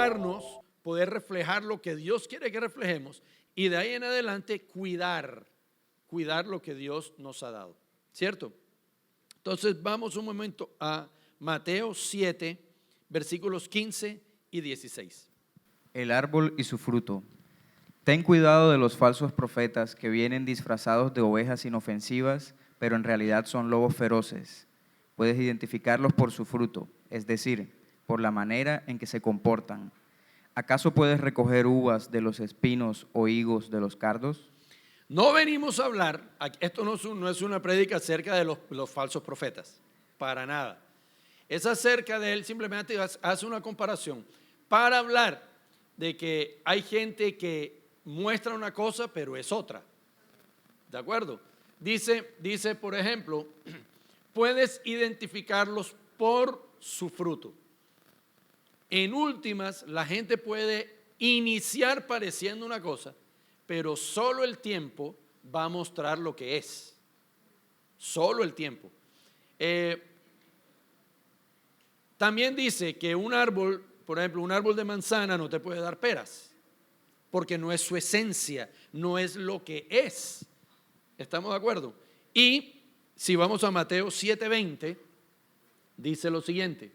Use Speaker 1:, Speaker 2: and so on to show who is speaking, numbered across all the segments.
Speaker 1: reflejarnos, poder reflejar lo que Dios quiere que reflejemos y de ahí en adelante cuidar lo que Dios nos ha dado, ¿cierto? Entonces vamos un momento a Mateo 7, versículos 15 y 16.
Speaker 2: El árbol y su fruto. Ten cuidado de los falsos profetas que vienen disfrazados de ovejas inofensivas, pero en realidad son lobos feroces. Puedes identificarlos por su fruto, es decir, por la manera en que se comportan. ¿Acaso puedes recoger uvas de los espinos o higos de los cardos?
Speaker 1: No venimos a hablar, esto no es una prédica acerca de los falsos profetas, para nada. Es acerca de él, simplemente hace una comparación para hablar de que hay gente que muestra una cosa pero es otra, ¿de acuerdo? Dice por ejemplo, puedes identificarlos por su fruto. En últimas, la gente puede iniciar pareciendo una cosa, pero solo el tiempo va a mostrar lo que es. Solo el tiempo. También dice que un árbol, por ejemplo, un árbol de manzana no te puede dar peras, porque no es su esencia, no es lo que es. ¿Estamos de acuerdo? Y si vamos a Mateo 7:20, dice lo siguiente.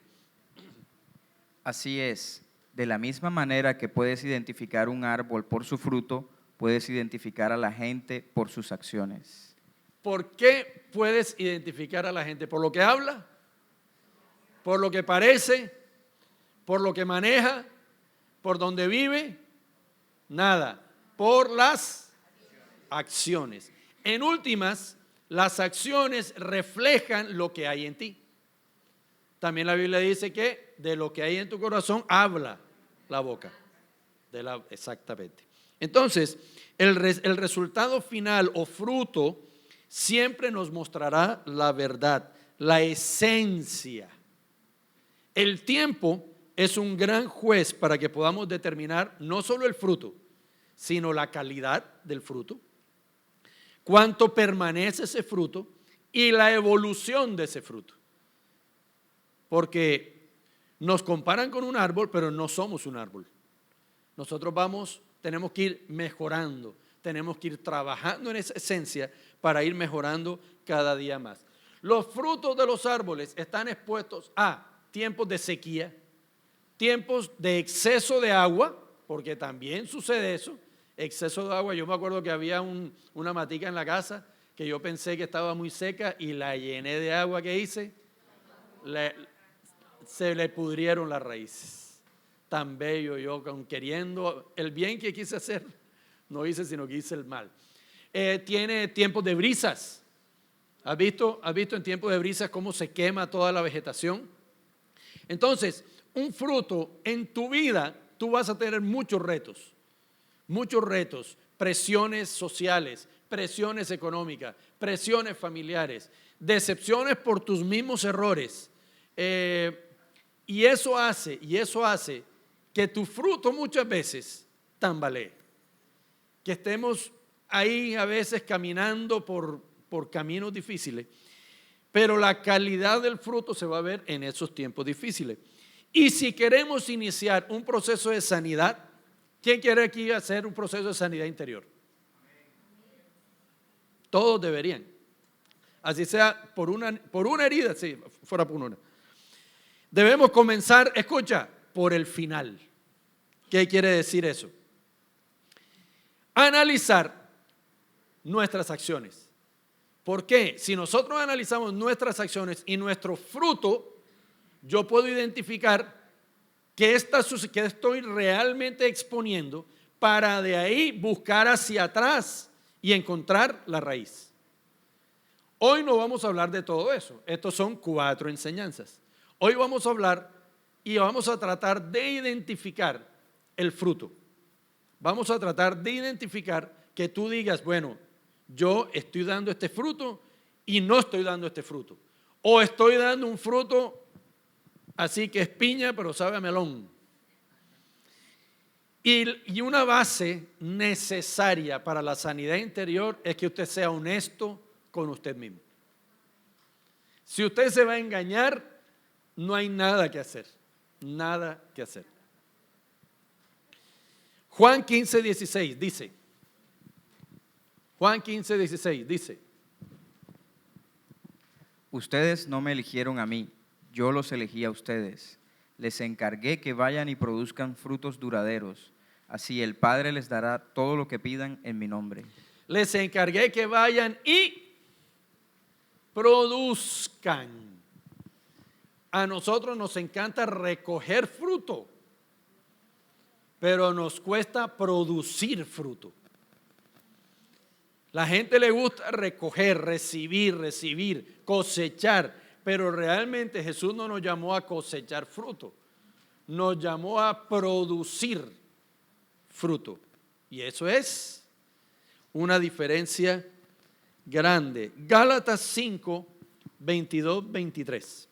Speaker 2: Así es, de la misma manera que puedes identificar un árbol por su fruto, puedes identificar a la gente por sus acciones.
Speaker 1: ¿Por qué puedes identificar a la gente? ¿Por lo que habla? ¿Por lo que parece? ¿Por lo que maneja? ¿Por donde vive? Nada, por las acciones. En últimas, las acciones reflejan lo que hay en ti. También la Biblia dice que de lo que hay en tu corazón habla la boca. Exactamente. Entonces, el resultado final o fruto siempre nos mostrará la verdad, la esencia. El tiempo es un gran juez para que podamos determinar no solo el fruto, sino la calidad del fruto, cuánto permanece ese fruto y la evolución de ese fruto. Porque nos comparan con un árbol, pero no somos un árbol. Nosotros tenemos que ir mejorando, tenemos que ir trabajando en esa esencia para ir mejorando cada día más. Los frutos de los árboles están expuestos a tiempos de sequía, tiempos de exceso de agua, porque también sucede eso, exceso de agua. Yo me acuerdo que había una matica en la casa que yo pensé que estaba muy seca y la llené de agua. ¿Qué hice? Se le pudrieron las raíces. Tan bello yo, queriendo el bien que quise hacer, no hice sino que hice el mal. Tiene tiempos de brisas. ¿Has visto en tiempos de brisas cómo se quema toda la vegetación? Entonces, un fruto en tu vida, tú vas a tener muchos retos, presiones sociales, presiones económicas, presiones familiares, decepciones por tus mismos errores. Y eso hace que tu fruto muchas veces tambalee. Que estemos ahí a veces caminando por caminos difíciles, pero la calidad del fruto se va a ver en esos tiempos difíciles. Y si queremos iniciar un proceso de sanidad, ¿quién quiere aquí hacer un proceso de sanidad interior? Todos deberían. Así sea por una herida, sí, fuera por una. Debemos comenzar, escucha, por el final. ¿Qué quiere decir eso? Analizar nuestras acciones. ¿Por qué? Si nosotros analizamos nuestras acciones y nuestro fruto, yo puedo identificar qué estoy realmente exponiendo para de ahí buscar hacia atrás y encontrar la raíz. Hoy no vamos a hablar de todo eso. Estos son 4 enseñanzas. Hoy vamos a hablar y vamos a tratar de identificar el fruto. Vamos a tratar de identificar que tú digas, bueno, yo estoy dando este fruto y no estoy dando este fruto. O estoy dando un fruto así que es piña, pero sabe a melón. Y una base necesaria para la sanidad interior es que usted sea honesto con usted mismo. Si usted se va a engañar, no hay nada que hacer. Nada que hacer. Juan 15:16 dice, Juan 15:16 dice,
Speaker 2: ustedes no me eligieron a mí, yo los elegí a ustedes. Les encargué que vayan y produzcan frutos duraderos. Así el Padre les dará todo lo que pidan en mi nombre.
Speaker 1: les encargué que vayan y produzcan. A nosotros nos encanta recoger fruto, pero nos cuesta producir fruto. La gente le gusta recoger, recibir, cosechar, pero realmente Jesús no nos llamó a cosechar fruto, nos llamó a producir fruto. Y eso es una diferencia grande. Gálatas 5, 22, 23.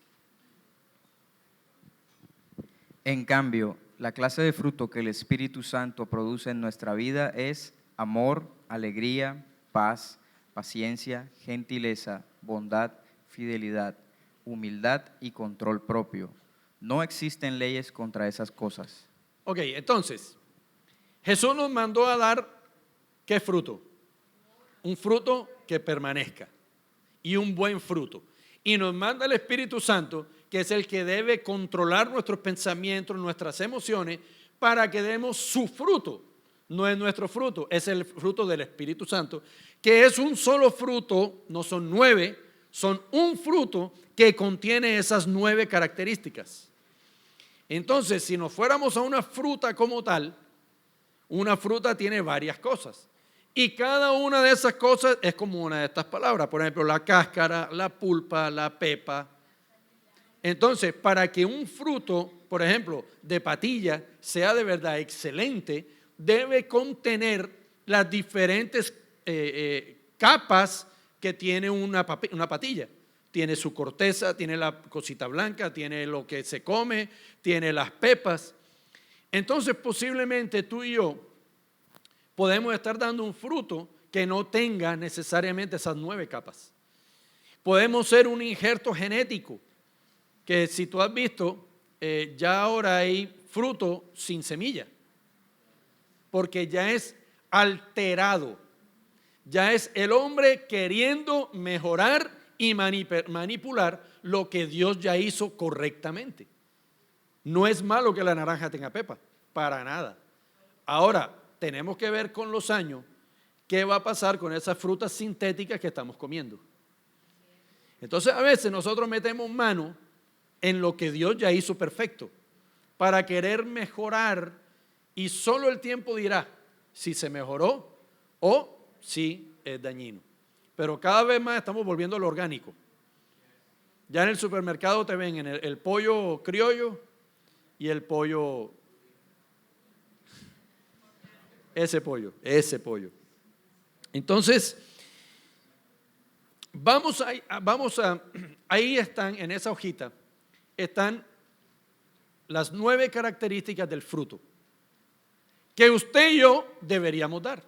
Speaker 2: En cambio, la clase de fruto que el Espíritu Santo produce en nuestra vida es amor, alegría, paz, paciencia, gentileza, bondad, fidelidad, humildad y control propio. No existen leyes contra esas cosas.
Speaker 1: Ok, entonces, Jesús nos mandó a dar, ¿qué fruto? Un fruto que permanezca y un buen fruto. Y nos manda el Espíritu Santo, que es el que debe controlar nuestros pensamientos, nuestras emociones, para que demos su fruto. No es nuestro fruto, es el fruto del Espíritu Santo, que es un solo fruto, no son 9, son un fruto que contiene esas 9 características. Entonces, si nos fuéramos a una fruta como tal, una fruta tiene varias cosas. Y cada una de esas cosas es como una de estas palabras. Por ejemplo, la cáscara, la pulpa, la pepa. Entonces, para que un fruto, por ejemplo, de patilla, sea de verdad excelente, debe contener las diferentes capas que tiene una patilla. Tiene su corteza, tiene la cosita blanca, tiene lo que se come, tiene las pepas. Entonces, posiblemente tú y yo podemos estar dando un fruto que no tenga necesariamente esas 9 capas. Podemos ser un injerto genético, que si tú has visto, ya ahora hay fruto sin semilla, porque ya es alterado, ya es el hombre queriendo mejorar y manipular lo que Dios ya hizo correctamente. No es malo que la naranja tenga pepa, para nada. Ahora, tenemos que ver con los años qué va a pasar con esas frutas sintéticas que estamos comiendo. Entonces, a veces nosotros metemos mano en lo que Dios ya hizo perfecto para querer mejorar, y solo el tiempo dirá si se mejoró o si es dañino. Pero cada vez más estamos volviendo a lo orgánico. Ya en el supermercado te ven en el pollo criollo y el pollo, ese pollo. Entonces, ahí están, en esa hojita, están las 9 características del fruto que usted y yo deberíamos dar.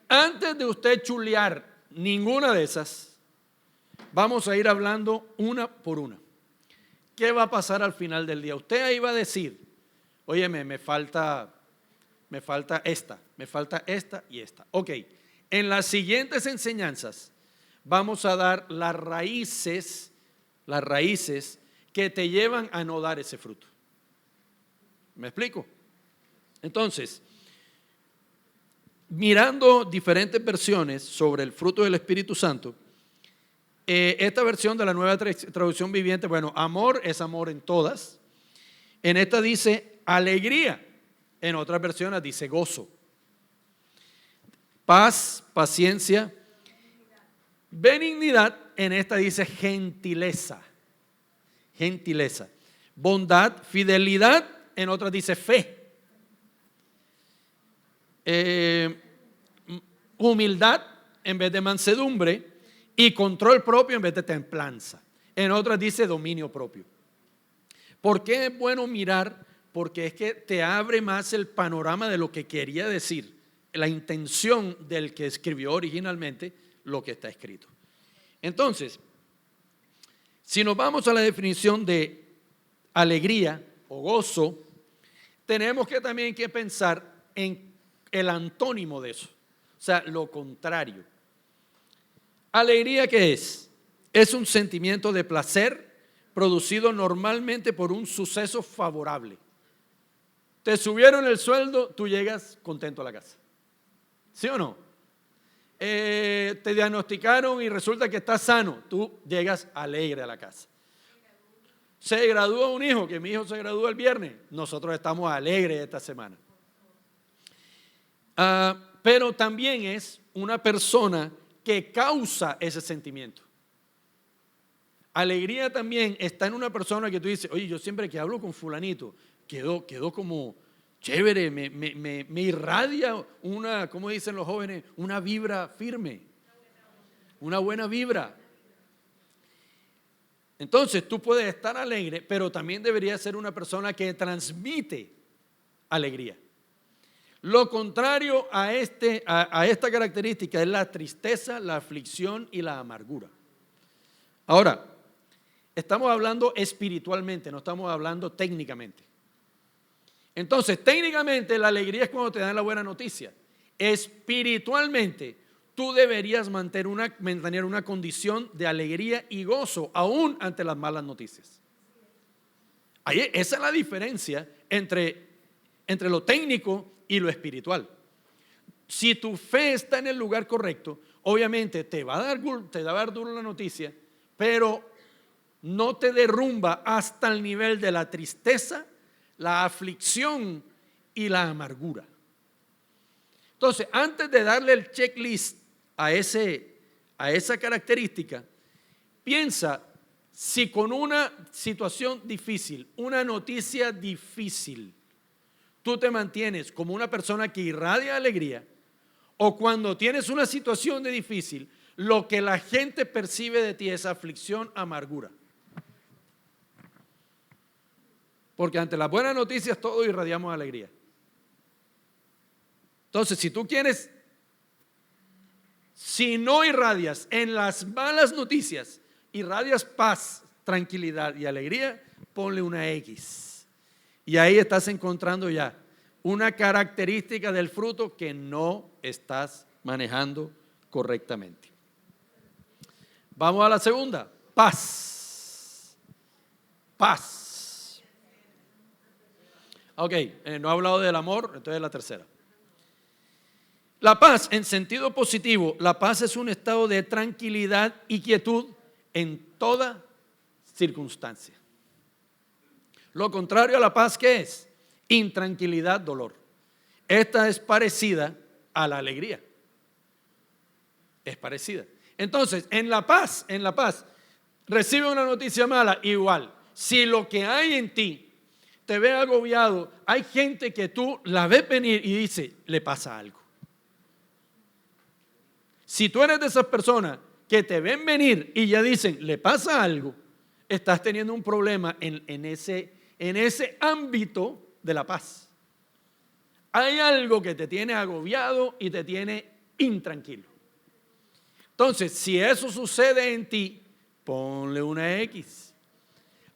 Speaker 1: Antes de usted chulear ninguna de esas, vamos a ir hablando una por una. ¿Qué va a pasar al final del día? Usted ahí va a decir, óyeme, me falta esta y esta. Ok, en las siguientes enseñanzas vamos a dar las raíces que te llevan a no dar ese fruto. ¿Me explico? Entonces, mirando diferentes versiones sobre el fruto del Espíritu Santo, esta versión de la Nueva Traducción Viviente, bueno, amor es amor en todas. En esta dice alegría, en otras versiones dice gozo. Paz, paciencia, benignidad, en esta dice gentileza. Bondad, fidelidad, en otras dice fe. Humildad en vez de mansedumbre, y control propio en vez de templanza. En otras dice dominio propio. ¿Por qué es bueno mirar? Porque es que te abre más el panorama de lo que quería decir, la intención del que escribió originalmente lo que está escrito. Entonces, si nos vamos a la definición de alegría o gozo, tenemos que también que pensar en el antónimo de eso, o sea, lo contrario. ¿Alegría qué es? Es un sentimiento de placer producido normalmente por un suceso favorable. Te subieron el sueldo, tú llegas contento a la casa. ¿Sí o no? Te diagnosticaron y resulta que estás sano, tú llegas alegre a la casa. Se gradúa un hijo, que mi hijo se gradúa el viernes, nosotros estamos alegres esta semana. Pero también es una persona que causa ese sentimiento. Alegría también está en una persona que tú dices, oye, yo siempre que hablo con fulanito, quedó como chévere, me irradia una, ¿cómo dicen los jóvenes? Una vibra firme, una buena vibra. Entonces tú puedes estar alegre, pero también deberías ser una persona que transmite alegría. Lo contrario a esta característica es la tristeza, la aflicción y la amargura. Ahora, estamos hablando espiritualmente, no estamos hablando técnicamente. Entonces, técnicamente la alegría es cuando te dan la buena noticia. Espiritualmente, tú deberías mantener una condición de alegría y gozo, aún ante las malas noticias. Esa es la diferencia entre lo técnico y lo espiritual. Si tu fe está en el lugar correcto, obviamente te va a dar duro la noticia, pero no te derrumba hasta el nivel de la tristeza, la aflicción y la amargura. Entonces, antes de darle el checklist a esa característica, piensa si con una situación difícil, una noticia difícil, tú te mantienes como una persona que irradia alegría, o cuando tienes una situación difícil, lo que la gente percibe de ti es aflicción, amargura. Porque ante las buenas noticias todos irradiamos alegría. Entonces, si no irradias en las malas noticias, irradias paz, tranquilidad y alegría, ponle una X. Y ahí estás encontrando ya una característica del fruto que no estás manejando correctamente. Vamos a la segunda, paz. Paz. Ok, no he hablado del amor, entonces la tercera. La paz, en sentido positivo, la paz es un estado de tranquilidad y quietud en toda circunstancia. Lo contrario a la paz, ¿qué es? Intranquilidad, dolor. Esta es parecida a la alegría. Es parecida. Entonces, en la paz, recibe una noticia mala, igual. Si lo que hay en ti te ve agobiado, hay gente que tú la ves venir y dice, le pasa algo. Si tú eres de esas personas que te ven venir y ya dicen, le pasa algo, estás teniendo un problema en ese ámbito de la paz. Hay algo que te tiene agobiado y te tiene intranquilo. Entonces, si eso sucede en ti, ponle una X.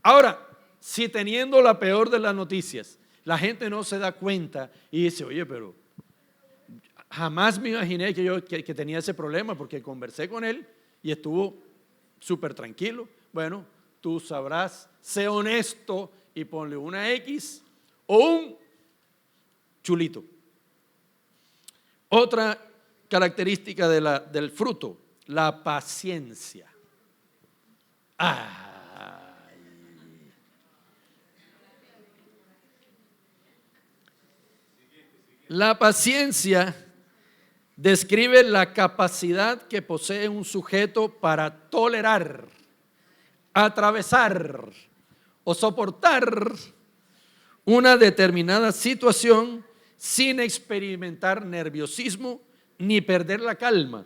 Speaker 1: Ahora, si teniendo la peor de las noticias, la gente no se da cuenta y dice, oye, pero jamás me imaginé que tenía ese problema porque conversé con él y estuvo súper tranquilo. Bueno, tú sabrás, sé honesto y ponle una X o un chulito. Otra característica del fruto, la paciencia. La paciencia describe la capacidad que posee un sujeto para tolerar, atravesar o soportar una determinada situación sin experimentar nerviosismo ni perder la calma.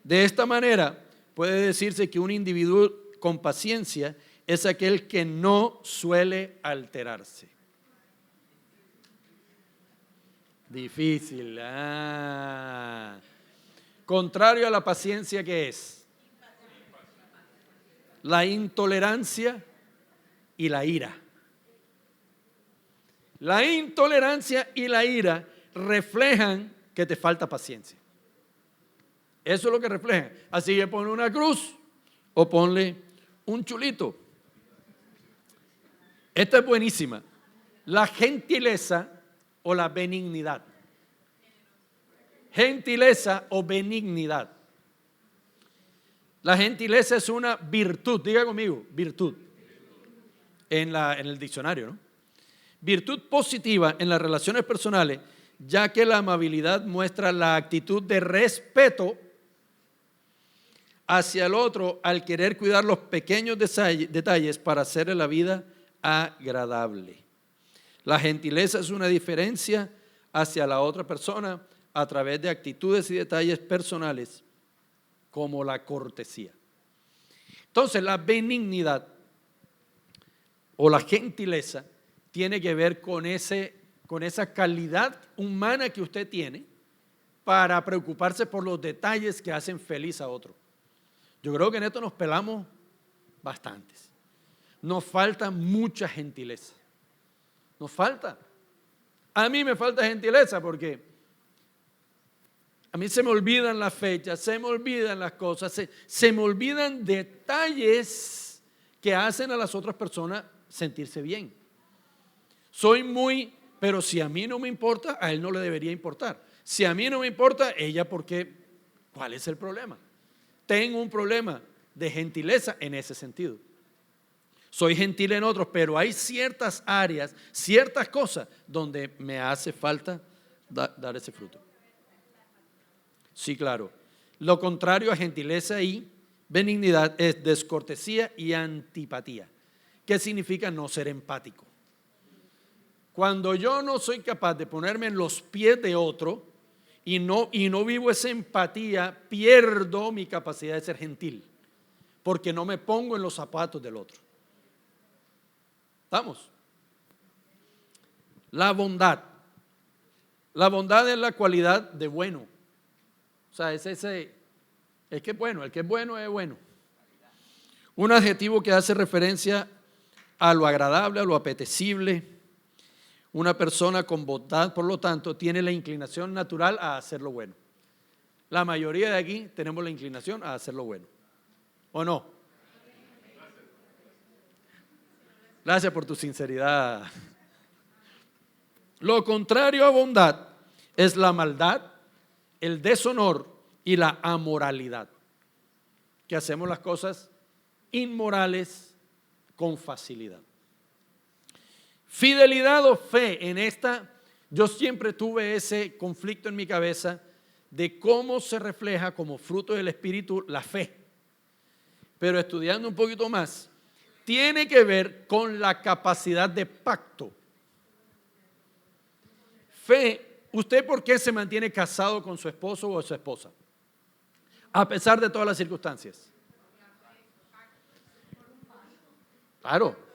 Speaker 1: De esta manera, puede decirse que un individuo con paciencia es aquel que no suele alterarse. Difícil. Contrario a la paciencia, ¿qué es? La intolerancia y la ira. La intolerancia y la ira reflejan que te falta paciencia. Eso es lo que refleja. Así que ponle una cruz o ponle un chulito. Esta es buenísima. La gentileza o la benignidad. Gentileza o benignidad. La gentileza es una virtud, diga conmigo, virtud. En el diccionario, ¿no? Virtud positiva en las relaciones personales, ya que la amabilidad muestra la actitud de respeto hacia el otro al querer cuidar los pequeños detalles para hacerle la vida agradable. La gentileza es una diferencia hacia la otra persona a través de actitudes y detalles personales como la cortesía. Entonces, la benignidad o la gentileza tiene que ver con esa calidad humana que usted tiene para preocuparse por los detalles que hacen feliz a otro. Yo creo que en esto nos pelamos bastantes. Nos falta mucha gentileza. Nos falta. A mí me falta gentileza porque a mí se me olvidan las fechas, se me olvidan las cosas, se me olvidan detalles que hacen a las otras personas sentirse bien. Pero si a mí no me importa, a él no le debería importar. Si a mí no me importa, ella, ¿por qué? ¿Cuál es el problema? Tengo un problema de gentileza en ese sentido. Soy gentil en otros, pero hay ciertas áreas, ciertas cosas donde me hace falta dar ese fruto. Sí, claro. Lo contrario a gentileza y benignidad es descortesía y antipatía. ¿Qué significa no ser empático? Cuando yo no soy capaz de ponerme en los pies de otro y no vivo esa empatía, pierdo mi capacidad de ser gentil, porque no me pongo en los zapatos del otro. ¿Estamos? La bondad. La bondad es la cualidad de bueno. O sea, el que es bueno es bueno. Un adjetivo que hace referencia a lo agradable, a lo apetecible. Una persona con bondad, por lo tanto, tiene la inclinación natural a hacer lo bueno. La mayoría de aquí tenemos la inclinación a hacer lo bueno. ¿O no? Gracias por tu sinceridad. Lo contrario a bondad es la maldad, el deshonor y la amoralidad. Que hacemos las cosas inmorales con facilidad. Fidelidad o fe en esta, yo siempre tuve ese conflicto en mi cabeza de cómo se refleja como fruto del Espíritu la fe. Pero estudiando un poquito más, tiene que ver con la capacidad de pacto. Fe, ¿usted por qué se mantiene casado con su esposo o su esposa? A pesar de todas las circunstancias. Claro.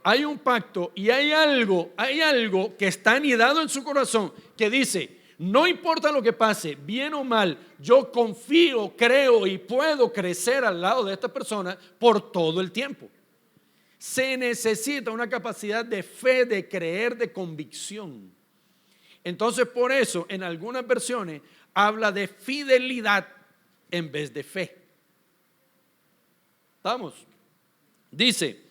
Speaker 1: Hay un pacto y hay algo que está anidado en su corazón que dice, no importa lo que pase, bien o mal, yo confío, creo y puedo crecer al lado de esta persona por todo el tiempo. Se necesita una capacidad de fe, de creer, de convicción. Entonces, por eso, en algunas versiones habla de fidelidad en vez de fe. ¿Estamos? Dice,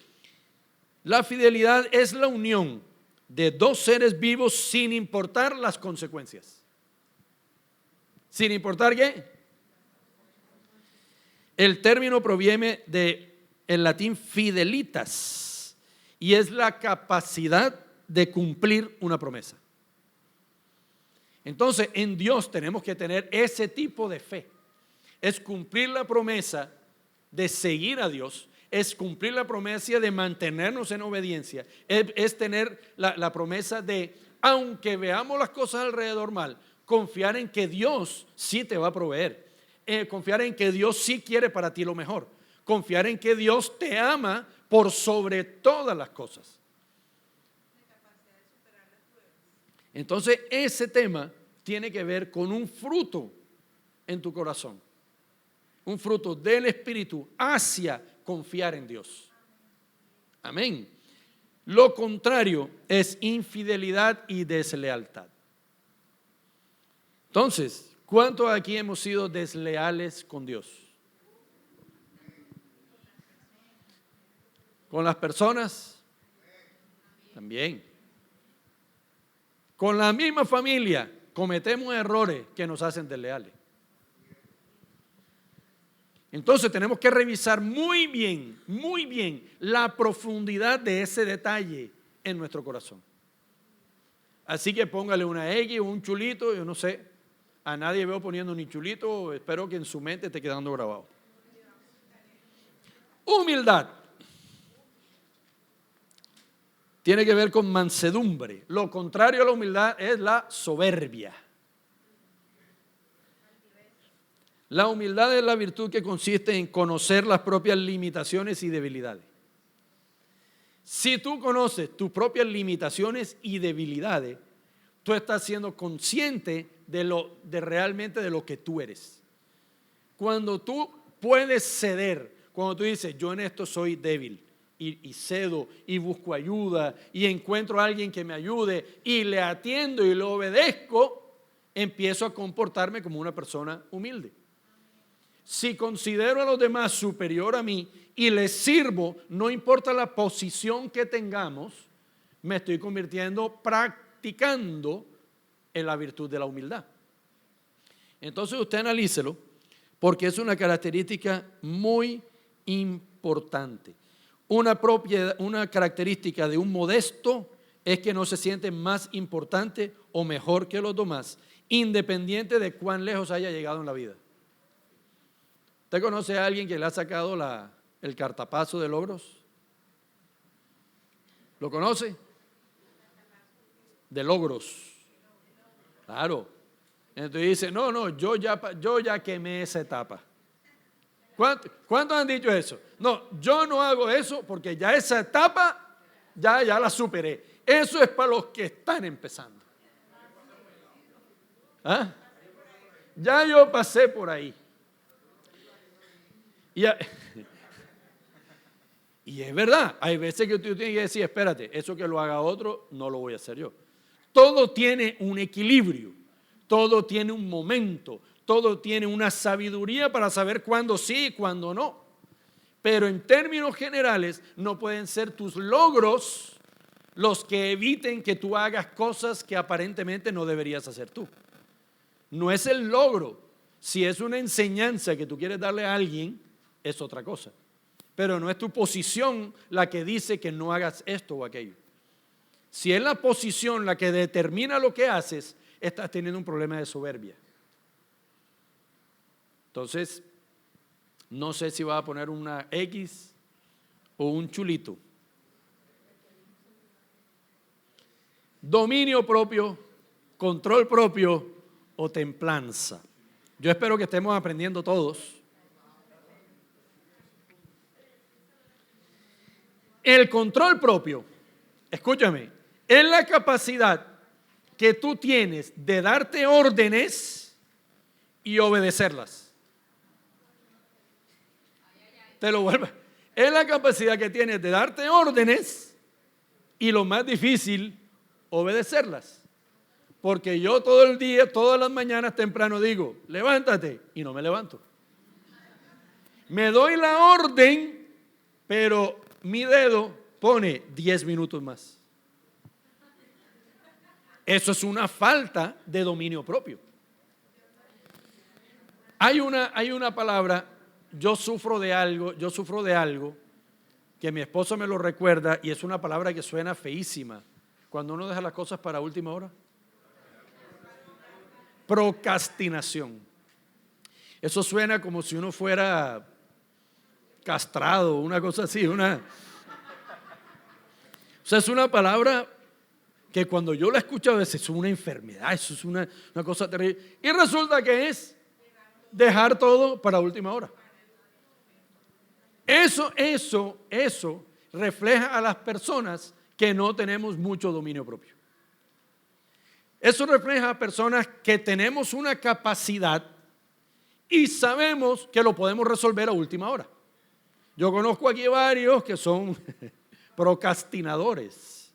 Speaker 1: la fidelidad es la unión de dos seres vivos sin importar las consecuencias. ¿Sin importar qué? El término proviene del latín fidelitas y es la capacidad de cumplir una promesa. Entonces, en Dios tenemos que tener ese tipo de fe. Es cumplir la promesa de seguir a Dios. Es cumplir la promesa de mantenernos en obediencia, es tener la promesa de, aunque veamos las cosas alrededor mal, confiar en que Dios sí te va a proveer, confiar en que Dios sí quiere para ti lo mejor, confiar en que Dios te ama por sobre todas las cosas. Entonces ese tema tiene que ver con un fruto en tu corazón, un fruto del Espíritu hacia confiar en Dios. Amén. Lo contrario es infidelidad y deslealtad. Entonces, ¿cuántos aquí hemos sido desleales con Dios? ¿Con las personas? También. Con la misma familia cometemos errores que nos hacen desleales. Entonces tenemos que revisar muy bien la profundidad de ese detalle en nuestro corazón. Así que póngale una X o un chulito, yo no sé, a nadie veo poniendo ni chulito, espero que en su mente esté quedando grabado. Humildad. Tiene que ver con mansedumbre. Lo contrario a la humildad es la soberbia. La humildad es la virtud que consiste en conocer las propias limitaciones y debilidades. Si tú conoces tus propias limitaciones y debilidades, tú estás siendo consciente de realmente de lo que tú eres. Cuando tú puedes ceder, cuando tú dices, yo en esto soy débil, y cedo, y busco ayuda, y encuentro a alguien que me ayude, y le atiendo y le obedezco, empiezo a comportarme como una persona humilde. Si considero a los demás superior a mí y les sirvo, no importa la posición que tengamos, me estoy practicando en la virtud de la humildad. Entonces usted analícelo, porque es una característica muy importante. Una característica de un modesto es que no se siente más importante o mejor que los demás, independiente de cuán lejos haya llegado en la vida. ¿Usted conoce a alguien que le ha sacado el cartapazo de logros? ¿Lo conoce? De logros. Claro. Entonces dice, no, yo ya quemé esa etapa. ¿Cuántos han dicho eso? No, yo no hago eso porque ya esa etapa ya la superé. Eso es para los que están empezando. ¿Ah? Ya yo pasé por ahí. Y es verdad, hay veces que tú tienes que decir, espérate, eso que lo haga otro, no lo voy a hacer yo. Todo tiene un equilibrio, todo tiene un momento, todo tiene una sabiduría para saber cuándo sí y cuándo no. Pero en términos generales, no pueden ser tus logros los que eviten que tú hagas cosas que aparentemente no deberías hacer tú. No es el logro. Si es una enseñanza que tú quieres darle a alguien, es otra cosa. Pero no es tu posición la que dice que no hagas esto o aquello. Si es la posición la que determina lo que haces, estás teniendo un problema de soberbia. Entonces, no sé si va a poner una X o un chulito. Dominio propio, control propio o templanza. Yo espero que estemos aprendiendo todos. El control propio, escúchame, es la capacidad que tú tienes de darte órdenes y obedecerlas. Te lo vuelvo. Es la capacidad que tienes de darte órdenes y lo más difícil, obedecerlas. Porque yo todo el día, todas las mañanas temprano digo, levántate, y no me levanto. Me doy la orden, pero mi dedo pone 10 minutos más. Eso es una falta de dominio propio. Hay una palabra, yo sufro de algo que mi esposo me lo recuerda y es una palabra que suena feísima. Cuando uno deja las cosas para última hora. Procrastinación. Eso suena como si uno fuera castrado, una cosa así, O sea, es una palabra que cuando yo la escucho a veces es una enfermedad, eso es una cosa terrible. Y resulta que es dejar todo para última hora. Eso refleja a las personas que no tenemos mucho dominio propio. Eso refleja a personas que tenemos una capacidad y sabemos que lo podemos resolver a última hora. Yo conozco aquí varios que son Procrastinadores.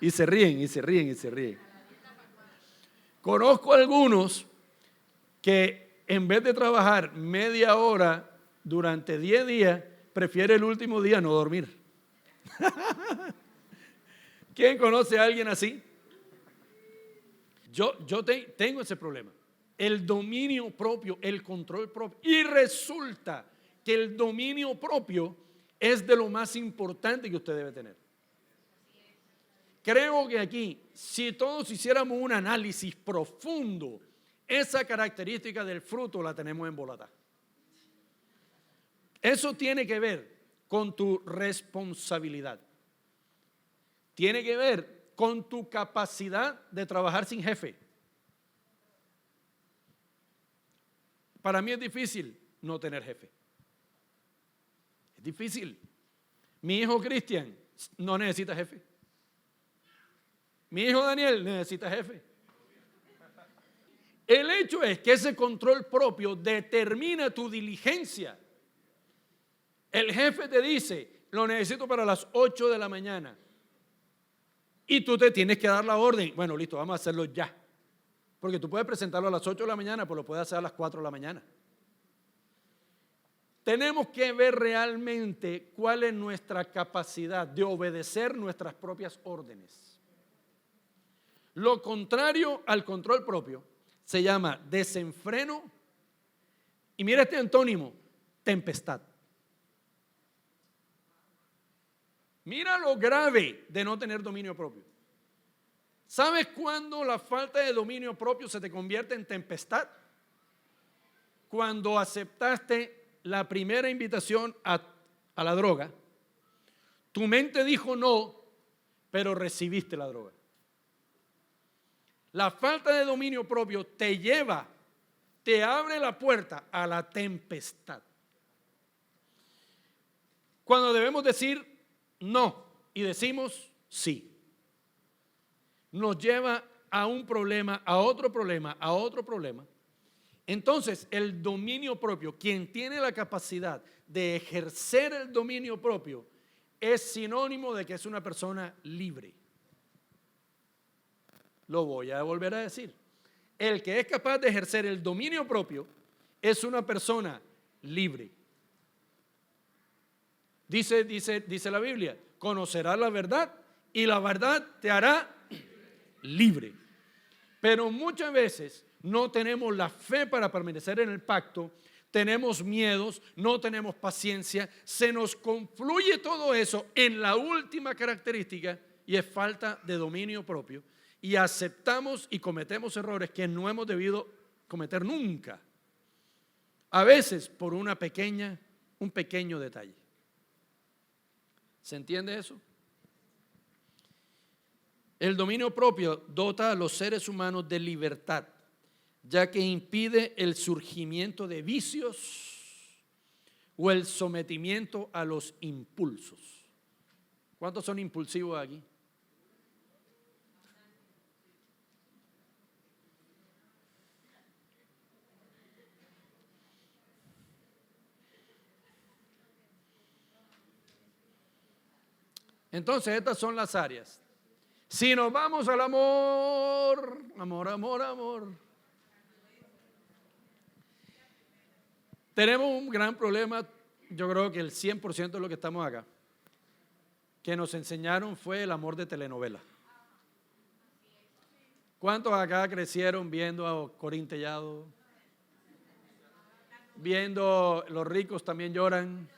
Speaker 1: Y se ríen, y se ríen, y se ríen. Conozco algunos que en vez de trabajar media hora durante 10 días, prefiere el último día no dormir. ¿Quién conoce a alguien así? Yo tengo ese problema. El dominio propio, el control propio. Y resulta que el dominio propio es de lo más importante que usted debe tener. Creo que aquí, si todos hiciéramos un análisis profundo, esa característica del fruto la tenemos embolatada. Eso tiene que ver con tu responsabilidad. Tiene que ver con tu capacidad de trabajar sin jefe. Para mí es difícil no tener jefe. Es difícil. Mi hijo Cristian no necesita jefe. Mi hijo Daniel necesita jefe. El hecho es que ese control propio determina tu diligencia. El jefe te dice, lo necesito para las 8 de la mañana. Y tú te tienes que dar la orden. Bueno, listo, vamos a hacerlo ya. Porque tú puedes presentarlo a las 8 de la mañana, pero lo puedes hacer a las 4 de la mañana. Tenemos que ver realmente cuál es nuestra capacidad de obedecer nuestras propias órdenes. Lo contrario al control propio se llama desenfreno y mira este antónimo, tempestad. Mira lo grave de no tener dominio propio. ¿Sabes cuándo la falta de dominio propio se te convierte en tempestad? Cuando aceptaste la primera invitación a la droga, tu mente dijo no, pero recibiste la droga. La falta de dominio propio te lleva, te abre la puerta a la tempestad. Cuando debemos decir no y decimos sí, nos lleva a un problema, a otro problema, a otro problema. Entonces, el dominio propio, quien tiene la capacidad de ejercer el dominio propio, es sinónimo de que es una persona libre. Lo voy a volver a decir. El que es capaz de ejercer el dominio propio es una persona libre. Dice la Biblia, conocerás la verdad y la verdad te hará libre. Pero muchas veces no tenemos la fe para permanecer en el pacto, tenemos miedos, no tenemos paciencia, se nos confluye todo eso en la última característica y es falta de dominio propio y aceptamos y cometemos errores que no hemos debido cometer nunca, a veces por un pequeño detalle. ¿Se entiende eso? El dominio propio dota a los seres humanos de libertad, ya que impide el surgimiento de vicios o el sometimiento a los impulsos. ¿Cuántos son impulsivos aquí? Entonces, estas son las áreas. Si nos vamos al amor, tenemos un gran problema, yo creo que el 100% de lo que estamos acá, que nos enseñaron fue el amor de telenovela. ¿Cuántos acá crecieron viendo a Corín Tellado? Viendo Los ricos también lloran.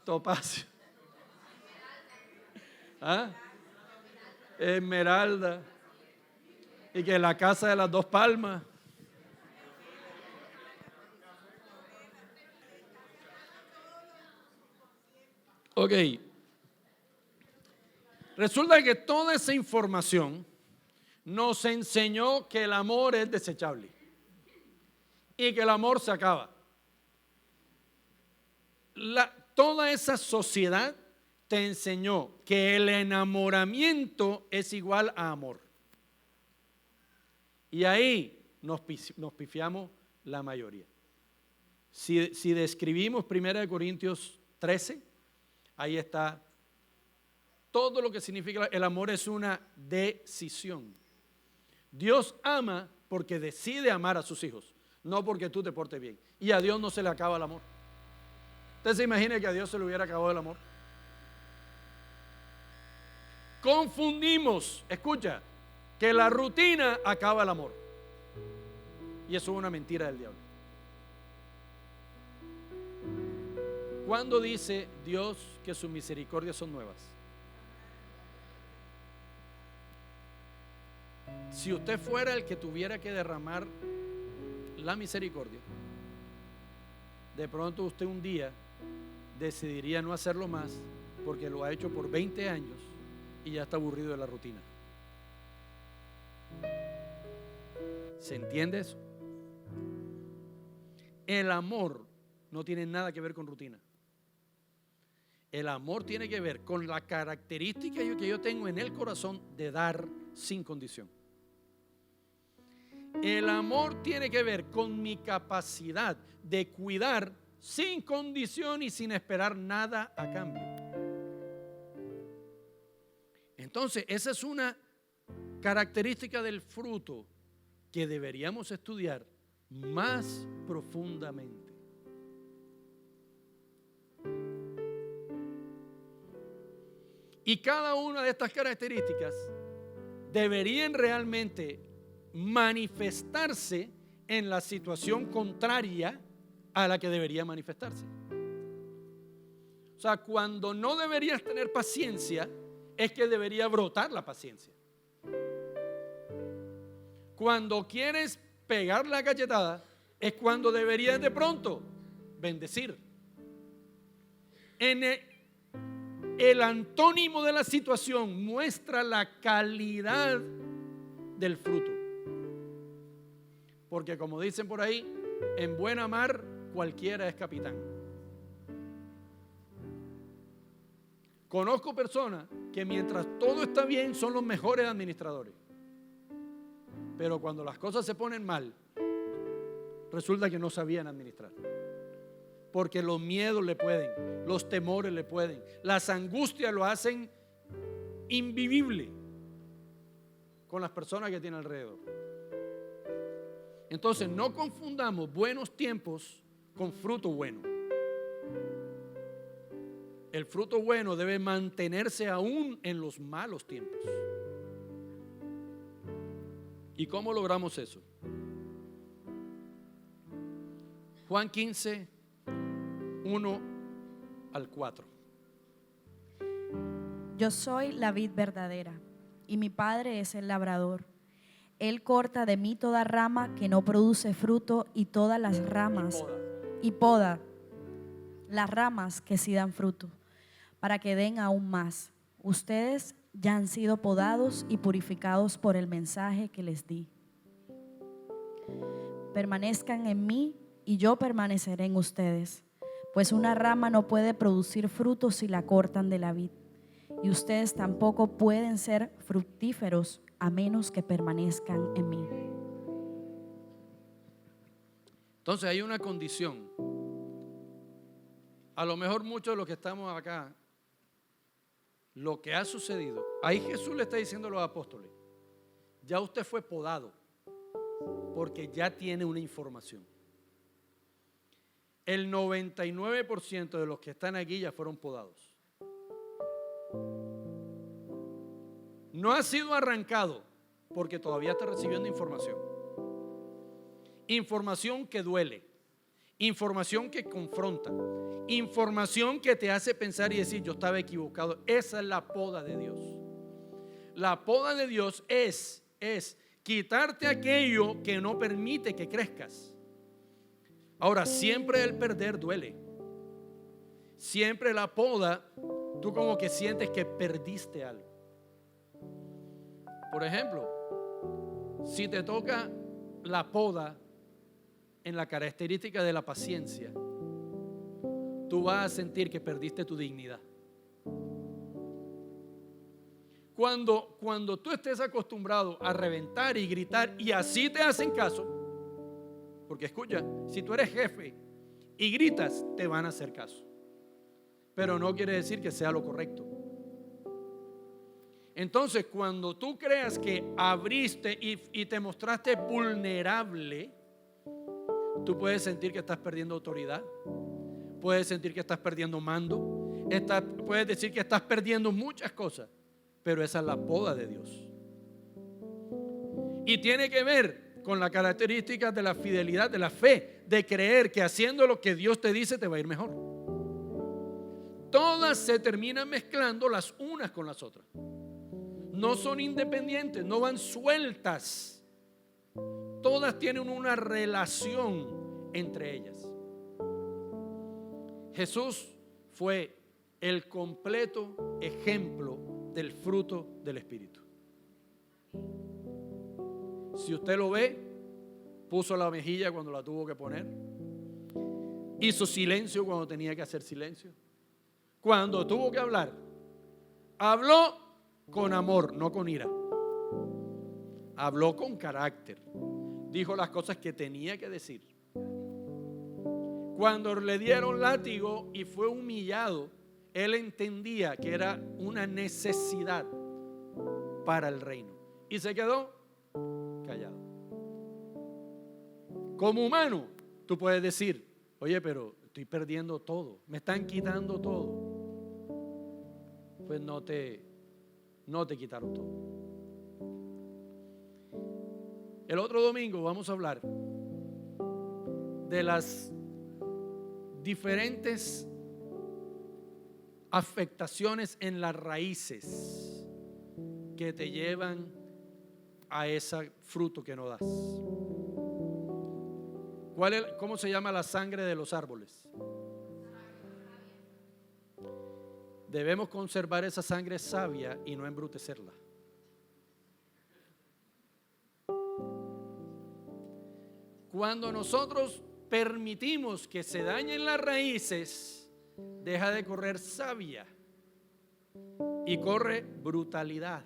Speaker 1: Topacio. ¿Ah? Esmeralda. Y que La casa de las dos palmas. Ok. Resulta que toda esa información nos enseñó que el amor es desechable y que el amor se acaba. Toda esa sociedad te enseñó que el enamoramiento es igual a amor. Y ahí nos pifiamos la mayoría. Si describimos 1 Corintios 13, ahí está todo lo que significa. El amor es una decisión. Dios ama porque decide amar a sus hijos, no porque tú te portes bien. Y a Dios no se le acaba el amor. ¿Usted se imagina que a Dios se le hubiera acabado el amor? Confundimos, escucha, que la rutina acaba el amor. Y eso es una mentira del diablo. ¿Cuándo dice Dios que sus misericordias son nuevas? Si usted fuera el que tuviera que derramar la misericordia, de pronto usted un día decidiría no hacerlo más porque lo ha hecho por 20 años y ya está aburrido de la rutina. ¿Se entiende eso? El amor no tiene nada que ver con rutina. El amor tiene que ver con la característica que yo tengo en el corazón de dar sin condición. El amor tiene que ver con mi capacidad de cuidar sin condición y sin esperar nada a cambio. Entonces, esa es una característica del fruto que deberíamos estudiar más profundamente. Y cada una de estas características deberían realmente manifestarse en la situación contraria a la que debería manifestarse. O sea, cuando no deberías tener paciencia, es que debería brotar la paciencia. Cuando quieres pegar la cachetada, es cuando deberías de pronto bendecir. En el antónimo de la situación muestra la calidad del fruto. Porque como dicen por ahí, en buena mar cualquiera es capitán. Conozco personas que mientras todo está bien son los mejores administradores. Pero cuando las cosas se ponen mal, resulta que no sabían administrar. Porque los miedos le pueden, los temores le pueden, las angustias lo hacen invivible con las personas que tiene alrededor. Entonces no confundamos buenos tiempos con fruto bueno. El fruto bueno debe mantenerse aún en los malos tiempos. ¿Y cómo logramos eso? Juan 15, 1 al 4.
Speaker 3: Yo soy la vid verdadera y mi Padre es el labrador. Él corta de mí toda rama que no produce fruto y todas las ramas y poda las ramas que sí dan fruto, para que den aún más. Ustedes ya han sido podados y purificados por el mensaje que les di. Permanezcan en mí y yo permaneceré en ustedes, pues una rama no puede producir fruto si la cortan de la vid, y ustedes tampoco pueden ser fructíferos a menos que permanezcan en mí.
Speaker 1: Entonces hay una condición. A lo mejor muchos de los que estamos acá, lo que ha sucedido, ahí Jesús le está diciendo a los apóstoles, ya usted fue podado, porque ya tiene una información. El 99% de los que están aquí ya fueron podados. No ha sido arrancado porque todavía está recibiendo información. Información que duele, información que confronta, información que te hace pensar y decir yo estaba equivocado. Esa es la poda de Dios. La poda de Dios es quitarte aquello que no permite que crezcas. Ahora, siempre el perder duele. Siempre la poda, tú como que sientes que perdiste algo. Por ejemplo, si te toca la poda en la característica de la paciencia, tú vas a sentir que perdiste tu dignidad. Cuando tú estés acostumbrado a reventar y gritar y así te hacen caso, porque escucha, si tú eres jefe y gritas, te van a hacer caso. Pero no quiere decir que sea lo correcto. Entonces, cuando tú creas que abriste y te mostraste vulnerable, tú puedes sentir que estás perdiendo autoridad, puedes sentir que estás perdiendo mando, puedes decir que estás perdiendo muchas cosas, pero esa es la poda de Dios. Y tiene que ver con las características de la fidelidad, de la fe, de creer que haciendo lo que Dios te dice te va a ir mejor. Todas se terminan mezclando las unas con las otras. No son independientes, no van sueltas. Todas tienen una relación entre ellas. Jesús fue el completo ejemplo del fruto del Espíritu. Si usted lo ve, puso la mejilla cuando la tuvo que poner, hizo silencio cuando tenía que hacer silencio, cuando tuvo que hablar, habló con amor, no con ira, habló con carácter, dijo las cosas que tenía que decir. Cuando le dieron látigo y fue humillado, él entendía que era una necesidad para el reino y se quedó callado. Como humano, tú puedes decir, oye, pero estoy perdiendo todo, me están quitando todo. Pues no te quitaron todo. El otro domingo vamos a hablar de las diferentes afectaciones en las raíces que te llevan a ese fruto que no das. ¿Cómo se llama la sangre de los árboles? Debemos conservar esa sangre sabia y no embrutecerla. Cuando nosotros permitimos que se dañen las raíces, deja de correr savia y corre brutalidad.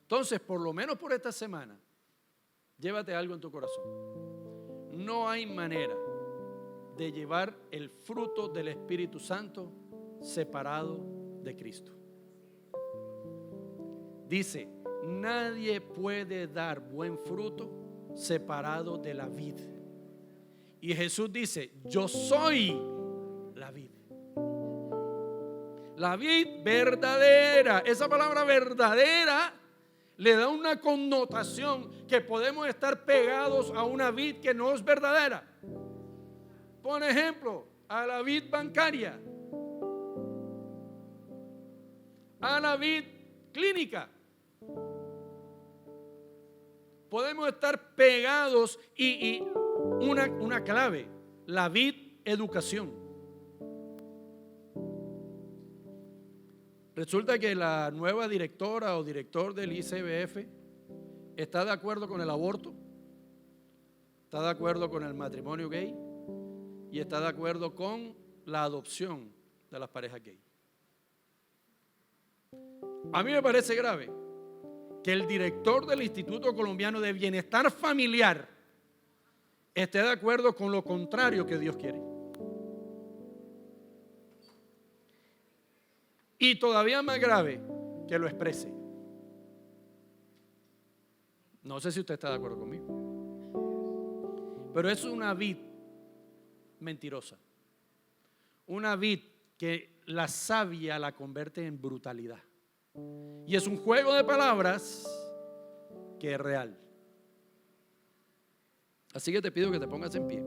Speaker 1: Entonces, por lo menos por esta semana, llévate algo en tu corazón. No hay manera de llevar el fruto del Espíritu Santo separado de Cristo. Dice, nadie puede dar buen fruto separado de la vid. Y Jesús dice, yo soy la vid. La vid verdadera. Esa palabra verdadera le da una connotación que podemos estar pegados a una vid que no es verdadera. Por ejemplo, a la vid bancaria, a la vid clínica. Podemos estar pegados y una clave, la vid educación. Resulta que la nueva directora o director del ICBF está de acuerdo con el aborto, está de acuerdo con el matrimonio gay y está de acuerdo con la adopción de las parejas gay. A mí me parece grave que el director del Instituto Colombiano de Bienestar Familiar esté de acuerdo con lo contrario que Dios quiere. Y todavía más grave, que lo exprese. No sé si usted está de acuerdo conmigo. Pero es una vid mentirosa. Una vid que la savia la convierte en brutalidad. Y es un juego de palabras que es real. Así que te pido que te pongas en pie.